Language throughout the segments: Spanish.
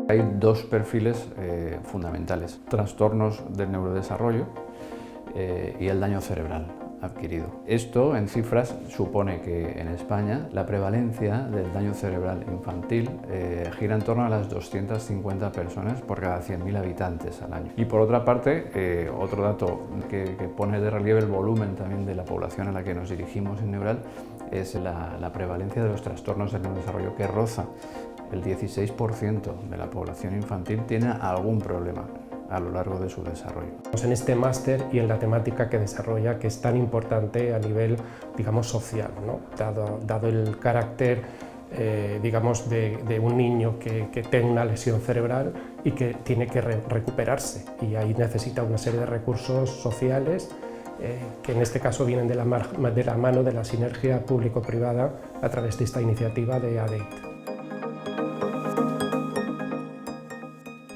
Hay dos perfiles fundamentales: trastornos del neurodesarrollo y el daño cerebral adquirido. Esto, en cifras, supone que en España la prevalencia del daño cerebral infantil gira en torno a las 250 personas por cada 100.000 habitantes al año. Y por otra parte, otro dato que pone de relieve el volumen también de la población a la que nos dirigimos en Neural es la prevalencia de los trastornos del neurodesarrollo, que roza el 16% de la población infantil tiene algún problema a lo largo de su desarrollo. En este máster y en la temática que desarrolla, que es tan importante a nivel, digamos, social, ¿no? Dado el carácter, digamos, de un niño que tiene una lesión cerebral y que tiene que recuperarse, y ahí necesita una serie de recursos sociales que en este caso vienen de la mano de la sinergia público-privada a través de esta iniciativa de ADEIT.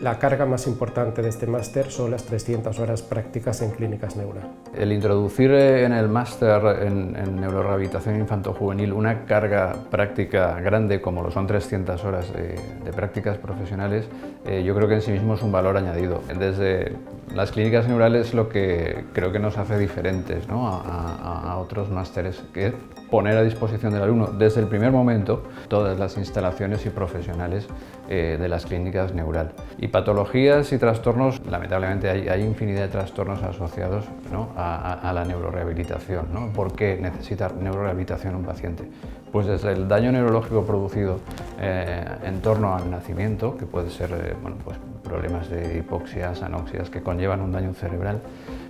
La carga más importante de este máster son las 300 horas prácticas en clínicas Neural. El introducir en el máster en neurorehabilitación infanto-juvenil una carga práctica grande, como lo son 300 horas de prácticas profesionales, yo creo que en sí mismo es un valor añadido. Desde las clínicas neurales, lo que creo que nos hace diferentes, ¿no?, a otros másteres, que es poner a disposición del alumno desde el primer momento todas las instalaciones y profesionales de las clínicas Neural. Y patologías y trastornos, lamentablemente hay infinidad de trastornos asociados, ¿no?, a la neurorehabilitación, ¿no? ¿Por qué necesita neurorehabilitación un paciente? Pues desde el daño neurológico producido en torno al nacimiento, que puede ser pues problemas de hipoxias, anoxias que conllevan un daño cerebral,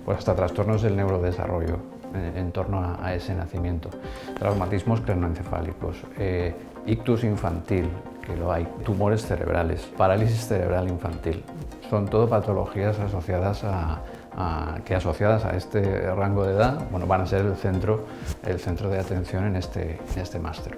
pues hasta trastornos del neurodesarrollo en torno a ese nacimiento, traumatismos cranoencefálicos, ictus infantil, que lo hay, tumores cerebrales, parálisis cerebral infantil. Son todo patologías asociadas asociadas a este rango de edad, bueno, van a ser el centro de atención en este máster.